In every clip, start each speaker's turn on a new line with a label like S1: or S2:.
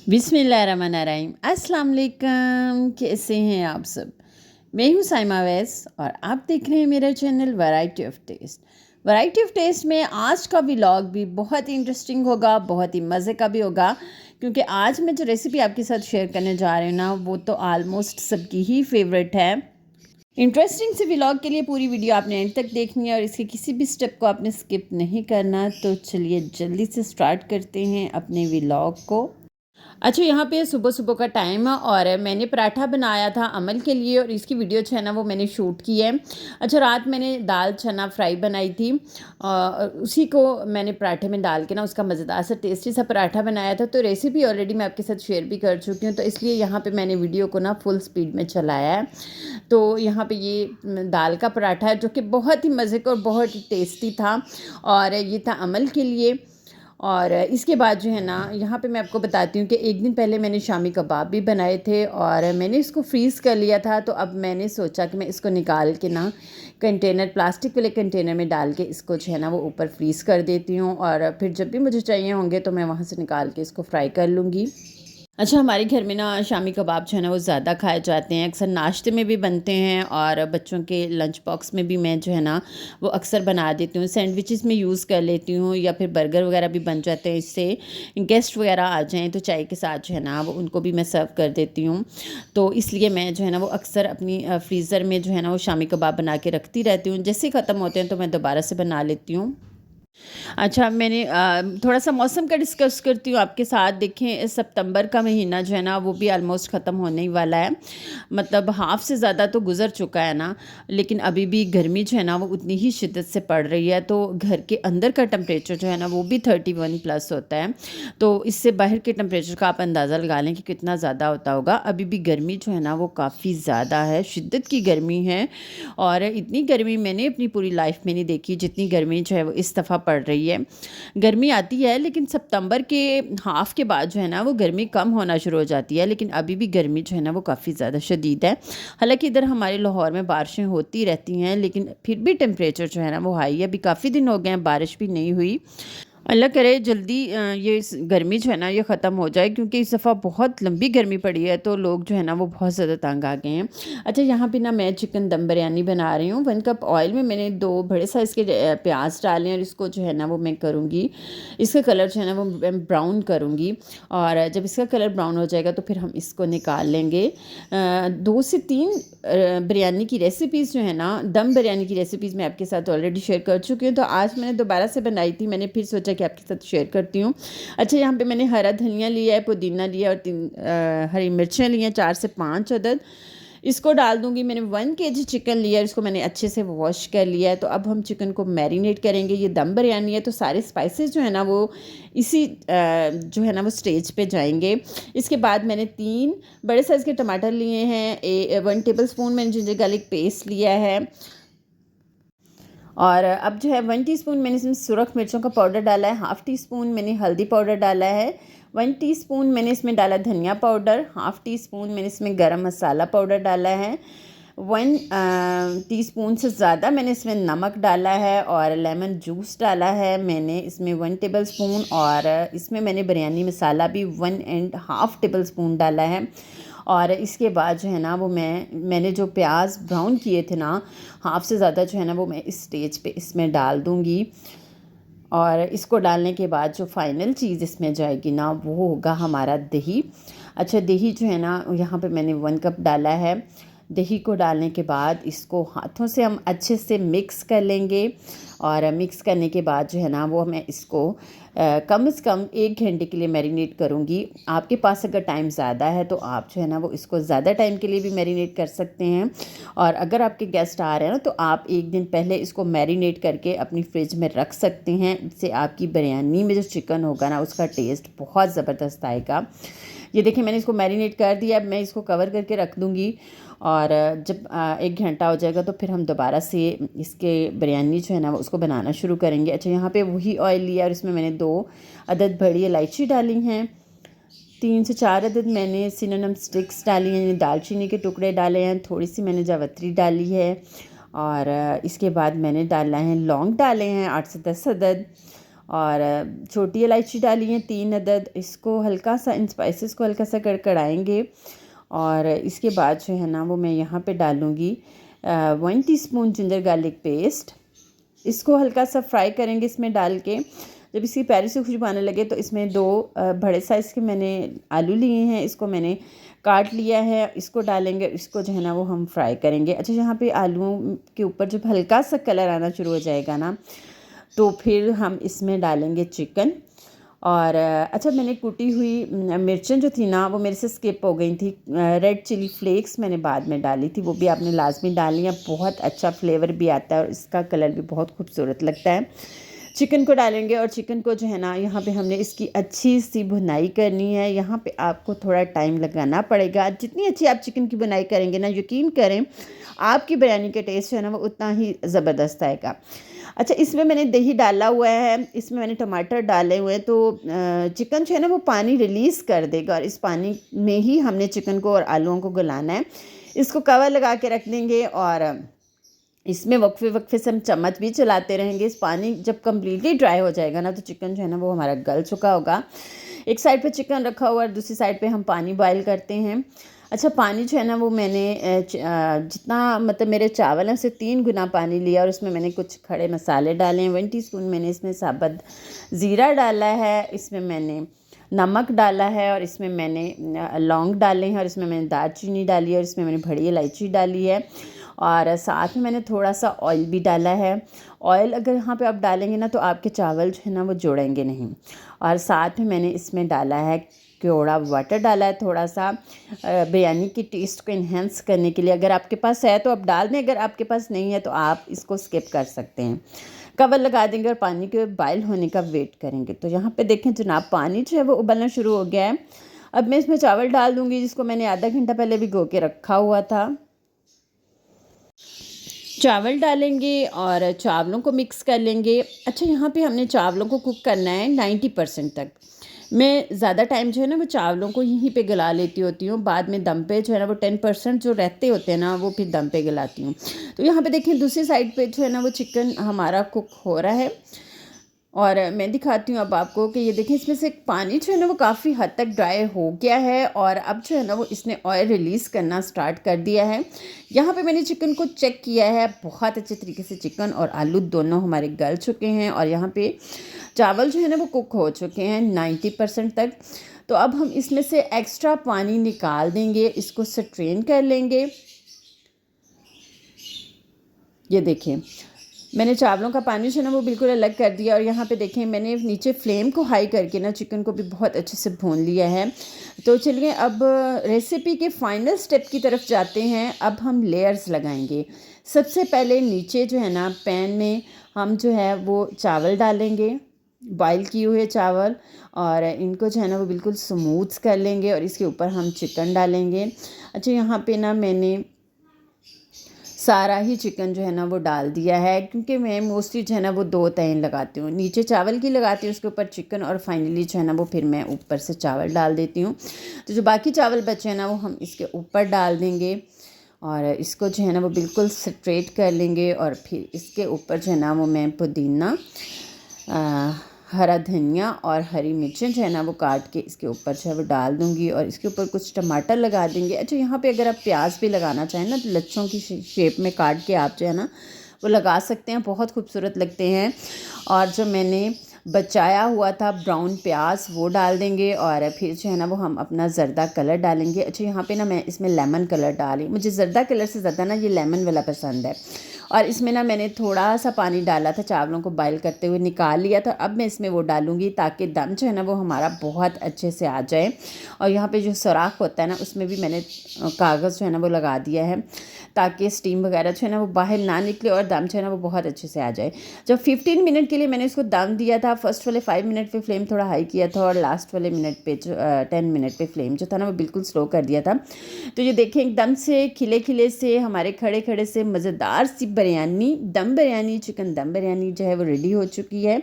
S1: बिस्मिल्लाहिर्रहमानिर्रहीम। अस्सलाम वालेकुम, कैसे हैं आप सब। मैं हूँ साइमा वैस और आप देख रहे हैं मेरा channel variety of taste. Variety of taste में आज का व्लॉग भी बहुत ही इंटरेस्टिंग होगा, बहुत ही मज़े का भी होगा, क्योंकि आज मैं जो रेसिपी आपके साथ शेयर करने जा रही हूँ ना, वो तो आलमोस्ट सबकी ही फेवरेट है। इंटरेस्टिंग से व्लॉग के लिए पूरी वीडियो आपने एंड तक देखनी है और इसके किसी भी स्टेप को आपने स्किप नहीं करना। तो चलिए जल्दी से स्टार्ट करते हैं अपने व्लॉग को। अच्छा, यहाँ पे सुबह सुबह का टाइम है और मैंने पराठा बनाया था अमल के लिए और इसकी वीडियो जो है ना वो मैंने शूट की है। अच्छा, रात मैंने दाल चना फ्राई बनाई थी और उसी को मैंने पराठे में डाल के ना उसका मज़ेदार सा टेस्टी सा पराठा बनाया था। तो रेसिपी ऑलरेडी मैं आपके साथ शेयर भी कर चुकी हूँ, तो इसलिए यहाँ पे मैंने वीडियो को ना फुल स्पीड में चलाया है। तो यहाँ पे ये दाल का पराठा है जो कि बहुत ही मज़े का और बहुत ही टेस्टी था और ये था अमल के लिए। और इसके बाद जो है ना, यहाँ पे मैं आपको बताती हूँ कि एक दिन पहले मैंने शामी कबाब भी बनाए थे और मैंने इसको फ्रीज़ कर लिया था। तो अब मैंने सोचा कि मैं इसको निकाल के ना कंटेनर, प्लास्टिक वाले कंटेनर में डाल के इसको जो है ना वो ऊपर फ्रीज़ कर देती हूँ और फिर जब भी मुझे चाहिए होंगे तो मैं वहाँ से निकाल के इसको फ्राई कर लूँगी। अच्छा, हमारे घर में ना शामी कबाब जो है ना वो ज़्यादा खाए जाते हैं, अक्सर नाश्ते में भी बनते हैं और बच्चों के लंच बॉक्स में भी मैं जो है ना वो अक्सर बना देती हूँ। सैंडविचेस में यूज़ कर लेती हूँ या फिर बर्गर वगैरह भी बन जाते हैं इससे। गेस्ट वगैरह आ जाएँ तो चाय के साथ जो है ना वो उनको भी मैं सर्व कर देती हूँ। तो इसलिए मैं जो है ना वो अक्सर अपनी फ्रीज़र में जो है ना वो शामी कबाब बना के रखती रहती हूँ। जैसे ही ख़त्म होते हैं तो मैं दोबारा से बना लेती हूँ। अच्छा, मैंने थोड़ा-सा मौसम का डिस्कस करती हूँ आपके साथ। देखें, सितंबर का महीना जो है ना वो भी ऑलमोस्ट ख़त्म होने ही वाला है। मतलब हाफ़ से ज़्यादा तो गुज़र चुका है ना, लेकिन अभी भी गर्मी जो है ना वो उतनी ही शिद्दत से पड़ रही है। तो घर के अंदर का टेम्परेचर जो है ना वो भी 31 प्लस होता है। तो इससे बाहर के टेम्परेचर का आप अंदाज़ा लगा लें कि कितना ज़्यादा होता होगा। अभी भी गर्मी जो है ना वो काफ़ी ज़्यादा है, शिद्दत की गर्मी है और इतनी गर्मी मैंने अपनी पूरी लाइफ़ में नहीं देखी जितनी गर्मी जो है वो इस दफ़ा पड़ रही है। गर्मी आती है लेकिन सितंबर के हाफ़ के बाद जो है ना वो गर्मी कम होना शुरू हो जाती है, लेकिन अभी भी गर्मी जो है ना वो काफ़ी ज़्यादा शदीद है। हालाँकि इधर हमारे लाहौर में बारिशें होती रहती हैं, लेकिन फिर भी टेम्परेचर जो है ना वो हाई है। अभी काफ़ी दिन हो गए हैं बारिश भी नहीं हुई। अल्लाह करे जल्दी ये इस गर्मी जो है ना ये ख़त्म हो जाए, क्योंकि इस दफ़ा बहुत लंबी गर्मी पड़ी है तो लोग जो है ना वो बहुत ज़्यादा तंग आ गए हैं। अच्छा, यहाँ पे ना मैं चिकन दम बिरयानी बना रही हूँ। 1 कप ऑयल में मैंने 2 बड़े साइज़ के प्याज डाले हैं और इसको जो है ना वो मैं करूँगी, इसका कलर जो है ना वो मैं ब्राउन करूँगी और जब इसका कलर ब्राउन हो जाएगा तो फिर हम इसको निकाल लेंगे। 2 से 3 बिरयानी की रेसिपीज़ जो है ना, दम बिरयानी की रेसिपीज़ मैं आपके साथ ऑलरेडी शेयर कर चुकी हूँ, तो आज मैंने दोबारा से बनाई थी। मैंने फिर सोचा कि आपके साथ शेयर करती हूँ। अच्छा, यहाँ पे मैंने हरा धनिया लिया है, पुदीना लिया और 3 हरी मिर्चें ली हैं, 4 से 5 अदद। इसको डाल दूँगी। मैंने 1 केजी चिकन लिया है, इसको मैंने अच्छे से वॉश कर लिया है। तो अब हम चिकन को मैरिनेट करेंगे। ये दम बिरयानी है तो सारे स्पाइसेस जो है ना वो इसी जो है ना वो स्टेज पे जाएंगे। इसके बाद मैंने 3 बड़े साइज़ के टमाटर लिए हैं, 1 टेबल स्पून मैंने जिंजर गार्लिक पेस्ट लिया है और अब जो है 1 टीस्पून मैंने इसमें सुरख मिर्चों का पाउडर डाला है, हाफ़ टी स्पून मैंने हल्दी पाउडर डाला है, 1 टीस्पून मैंने इसमें डाला धनिया पाउडर, हाफ़ टी स्पून मैंने इसमें गरम मसाला पाउडर डाला है, 1 टीस्पून से ज़्यादा मैंने इसमें नमक डाला है और लेमन जूस डाला है मैंने इसमें 1 टेबल स्पून और इसमें मैंने बिरयानी मसाला भी 1 एंड हाफ़ टेबल स्पून डाला है। और इसके बाद जो है ना वो मैंने जो प्याज ब्राउन किए थे ना, हाफ़ से ज़्यादा जो है ना वो मैं इस स्टेज पे इसमें डाल दूँगी और इसको डालने के बाद जो फाइनल चीज़ इसमें जाएगी ना वो होगा हमारा दही। अच्छा, दही जो है ना यहाँ पे मैंने 1 कप डाला है। दही को डालने के बाद इसको हाथों से हम अच्छे से मिक्स कर लेंगे और मिक्स करने के बाद जो है ना वो मैं इसको कम से कम 1 घंटे के लिए मैरिनेट करूँगी। आपके पास अगर टाइम ज़्यादा है तो आप जो है ना वो इसको ज़्यादा टाइम के लिए भी मैरिनेट कर सकते हैं और अगर आपके गेस्ट आ रहे हैं ना तो आप 1 दिन पहले इसको मैरिनेट करके अपनी फ्रिज में रख सकते हैं। इससे आपकी बिरयानी में जो चिकन होगा ना उसका टेस्ट बहुत ज़बरदस्त आएगा। ये देखिए, मैंने इसको मैरिनेट कर दिया। अब मैं इसको कवर करके रख दूँगी और जब 1 घंटा हो जाएगा तो फिर हम दोबारा से इसके बिरयानी जो है ना उसको बनाना शुरू करेंगे। अच्छा, यहाँ पे वही ऑयल लिया और इसमें मैंने 2 अदद बड़ी इलायची डाली हैं, 3 से 4 अदद मैंने सिनेमन स्टिक्स डाली हैं, दालचीनी के टुकड़े डाले हैं, थोड़ी सी मैंने जावित्री डाली है और इसके बाद मैंने डाला है लौंग डाले हैं 8 से 10 अदद और छोटी इलायची डाली है 3 अदद। इसको हल्का सा, इन स्पाइसेस को हल्का सा कड़कड़ाएंगे और इसके बाद जो है ना वो मैं यहाँ पे डालूँगी 1 टीस्पून जिंजर गार्लिक पेस्ट। इसको हल्का सा फ्राई करेंगे इसमें डाल के। जब इसकी प्यारी से खुशबू आने लगे तो इसमें 2 बड़े साइज़ के मैंने आलू लिए हैं, इसको मैंने काट लिया है, इसको डालेंगे। इसको जो है ना वो हम फ्राई करेंगे। अच्छा, यहाँ पे आलूओं के ऊपर जब हल्का सा कलर आना शुरू हो जाएगा ना तो फिर हम इसमें डालेंगे चिकन। और अच्छा, मैंने कुटी हुई मिर्चें जो थी ना वो मेरे से स्किप हो गई थी। रेड चिली फ्लेक्स मैंने बाद में डाली थी, वो भी आपने लाजमी डालनी है। बहुत अच्छा फ्लेवर भी आता है और इसका कलर भी बहुत खूबसूरत लगता है। चिकन को डालेंगे और चिकन को जो है ना यहाँ पे हमने इसकी अच्छी सी भुनाई करनी है। यहाँ पे आपको थोड़ा टाइम लगाना पड़ेगा। जितनी अच्छी आप चिकन की भुनाई करेंगे ना, यकीन करें आपकी बिरयानी का टेस्ट जो है ना वो उतना ही ज़बरदस्त आएगा। अच्छा, इसमें मैंने दही डाला हुआ है, इसमें मैंने टमाटर डाले हुए हैं, तो चिकन जो है ना वो पानी रिलीज़ कर देगा और इस पानी में ही हमने चिकन को और आलूओं को गलाना है। इसको कवर लगा के रख देंगे और इसमें वक्फे वक्फे से हम चम्मच भी चलाते रहेंगे। इस पानी जब कम्प्लीटली ड्राई हो जाएगा ना तो चिकन जो है ना वो हमारा गल चुका होगा। एक साइड पे चिकन रखा हुआ और दूसरी साइड पे हम पानी बॉयल करते हैं। अच्छा, पानी जो है ना वो मैंने जितना मतलब मेरे चावल हैं उससे 3 गुना पानी लिया और उसमें मैंने कुछ खड़े मसाले डाले हैं। 1 टीस्पून मैंने इसमें साबुत ज़ीरा डाला है, इसमें मैंने नमक डाला है और इसमें मैंने लौंग डाले हैं और इसमें मैंने दालचीनी डाली है और इसमें मैंने बड़ी इलायची डाली है और साथ में मैंने थोड़ा सा ऑयल भी डाला है। ऑयल अगर यहाँ पे आप डालेंगे ना तो आपके चावल जो है ना वो जुड़ेंगे नहीं। और साथ में मैंने इसमें डाला है केवड़ा वाटर डाला है थोड़ा सा बिरयानी की टेस्ट को इन्हेंस करने के लिए। अगर आपके पास है तो आप डाल दें, अगर आपके पास नहीं है तो आप इसको स्किप कर सकते हैं। कवर लगा देंगे और पानी के बॉयल होने का वेट करेंगे। तो यहाँ पे देखें जनाब, पानी जो है वो उबलना शुरू हो गया है। अब मैं इसमें चावल डाल दूँगी जिसको मैंने आधा घंटा पहले भिगो के रखा हुआ था। चावल डालेंगे और चावलों को मिक्स कर लेंगे। अच्छा, यहाँ पे हमने चावलों को कुक करना है 90% तक। मैं ज़्यादा टाइम जो है ना वो चावलों को यहीं पे गला लेती होती हूँ, बाद में दम पे जो है ना वो 10% जो रहते होते हैं ना वो फिर दम पे गलाती हूँ। तो यहाँ पे देखें दूसरी साइड पे जो है ना वो चिकन हमारा कुक हो रहा है और मैं दिखाती हूँ अब आपको कि ये देखें इसमें से पानी जो है ना वो काफ़ी हद तक ड्राई हो गया है और अब जो है ना वो इसने ऑयल रिलीज़ करना स्टार्ट कर दिया है। यहाँ पे मैंने चिकन को चेक किया है, बहुत अच्छे तरीके से चिकन और आलू दोनों हमारे गल चुके हैं और यहाँ पे चावल जो है ना वो कुक हो चुके हैं 90% तक। तो अब हम इसमें से एक्स्ट्रा पानी निकाल देंगे, इसको स्ट्रेन कर लेंगे। ये देखें मैंने चावलों का पानी जो है ना वो बिल्कुल अलग कर दिया और यहाँ पे देखें मैंने नीचे फ्लेम को हाई करके ना चिकन को भी बहुत अच्छे से भून लिया है। तो चलिए अब रेसिपी के फाइनल स्टेप की तरफ जाते हैं। अब हम लेयर्स लगाएंगे। सबसे पहले नीचे जो है ना पैन में हम जो है वो चावल डालेंगे, बॉयल किए हुए चावल, और इनको जो है ना वो बिल्कुल स्मूथ कर लेंगे और इसके ऊपर हम चिकन डालेंगे। अच्छा, यहाँ पे ना मैंने सारा ही चिकन जो है ना वो डाल दिया है क्योंकि मैं मोस्टली जो है ना वो 2 तहें लगाती हूँ, नीचे चावल की लगाती हूँ, उसके ऊपर चिकन और फाइनली जो है ना वो फिर मैं ऊपर से चावल डाल देती हूँ। तो जो बाकी चावल बचे हैं ना वो हम इसके ऊपर डाल देंगे और इसको जो है ना वो बिल्कुल स्ट्रेट कर लेंगे और फिर इसके ऊपर जो है ना वो मैं पुदीना, हरा धनिया और हरी मिर्चें जो है ना वो काट के इसके ऊपर जो है वो डाल दूँगी और इसके ऊपर कुछ टमाटर लगा देंगे। अच्छा, यहाँ पे अगर आप प्याज भी लगाना चाहें ना तो लच्छों की शेप में काट के आप जो है ना वो लगा सकते हैं, बहुत खूबसूरत लगते हैं। और जो मैंने बचाया हुआ था ब्राउन प्याज वो डाल देंगे और फिर जो है ना वो हम अपना ज़र्दा कलर डालेंगे। अच्छा, यहाँ पे ना मैं इसमें लेमन कलर डाली, मुझे ज़र्दा कलर से ज़्यादा ना ये लेमन वाला पसंद है। और इसमें ना मैंने थोड़ा सा पानी डाला था, चावलों को बॉयल करते हुए निकाल लिया था। अब मैं इसमें वो डालूँगी ताकि दम जो है ना वो हमारा बहुत अच्छे से आ जाए। और यहाँ पे जो सुराख होता है ना उसमें भी मैंने कागज़ जो है ना वो लगा दिया है ताकि स्टीम वगैरह जो है ना वो बाहर ना निकले और दम जो है ना वो बहुत अच्छे से आ जाए। जब 15 मिनट के लिए मैंने इसको दम दिया था, फर्स्ट वाले 5 मिनट पे फ्लेम थोड़ा हाई किया था और लास्ट वाले मिनट पे 10 मिनट पे फ्लेम जो था ना वो बिल्कुल स्लो कर दिया था। तो ये देखें एकदम से खिले खिले से हमारे खड़े खड़े से मज़ेदार सी बिरयानी, दम बिरयानी, चिकन दम बिरयानी जो है वो रेडी हो चुकी है।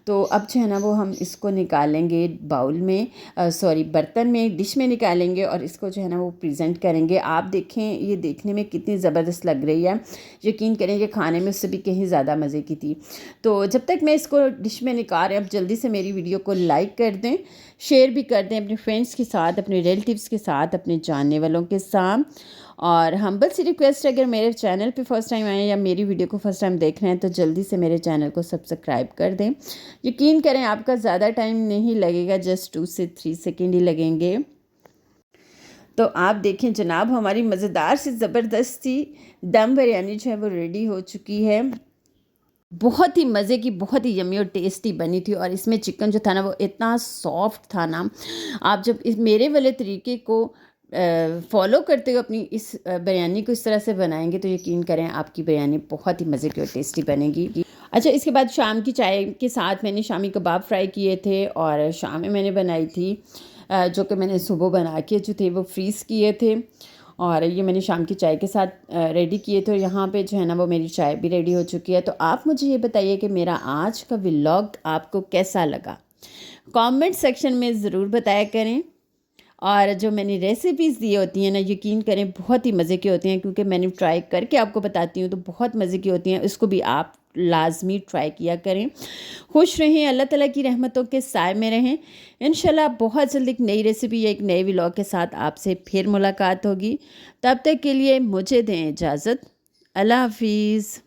S1: तो अब जो है ना वो हम इसको निकालेंगे बाउल में, बर्तन में, डिश में निकालेंगे और इसको जो है ना वो प्रेजेंट करेंगे। आप देखें ये देखने में कितनी ज़बरदस्त लग रही है, यकीन करें कि खाने में उससे भी कहीं ज़्यादा मज़े की थी। तो जब तक मैं इसको डिश में निकाल रहे हैं, अब जल्दी से मेरी वीडियो को लाइक कर दें, शेयर भी कर दें अपने फ्रेंड्स के साथ, अपने रिलेटिव्स के साथ, अपने जानने वालों के साथ। और हम्बल सी रिक्वेस्ट है, अगर मेरे चैनल पे फर्स्ट टाइम आए या मेरी वीडियो को फर्स्ट टाइम देख रहे हैं तो जल्दी से मेरे चैनल को सब्सक्राइब कर दें। यकीन करें आपका ज़्यादा टाइम नहीं लगेगा, जस्ट 2 से 3 सेकेंड ही लगेंगे। तो आप देखें जनाब, हमारी मज़ेदार सी ज़बरदस्ती दम बिरयानी जो है वो रेडी हो चुकी है। बहुत ही मज़े की, बहुत ही यम्मी और टेस्टी बनी थी। और इसमें चिकन जो था ना वो इतना सॉफ्ट था ना, आप जब इस मेरे वाले तरीके को फॉलो करते हुए अपनी इस बिरयानी को इस तरह से बनाएंगे तो यकीन करें आपकी बिरयानी बहुत ही मज़े की और टेस्टी बनेगी। अच्छा, इसके बाद शाम की चाय के साथ मैंने शामी कबाब फ्राई किए थे और शाम में मैंने बनाई थी, जो कि मैंने सुबह बना के जो थे वो फ्रीज़ किए थे और ये मैंने शाम की चाय के साथ रेडी किए थे। और यहाँ पे जो है ना वो मेरी चाय भी रेडी हो चुकी है। तो आप मुझे ये बताइए कि मेरा आज का व्लॉग आपको कैसा लगा, कमेंट सेक्शन में ज़रूर बताया करें। और जो मैंने रेसिपीज़ दी होती हैं ना, यकीन करें बहुत ही मज़े की होती हैं, क्योंकि मैंने ट्राई करके आपको बताती हूँ तो बहुत मज़े की होती हैं। इसको भी आप लाजमी ट्राई किया करें। खुश रहें, अल्लाह ताला की रहमतों के साए में रहें। इंशाल्लाह बहुत जल्द एक नई रेसिपी या एक नए व्लॉग के साथ आपसे फिर मुलाकात होगी। तब तक के लिए मुझे दें इजाज़त। अल्लाह हाफिज़।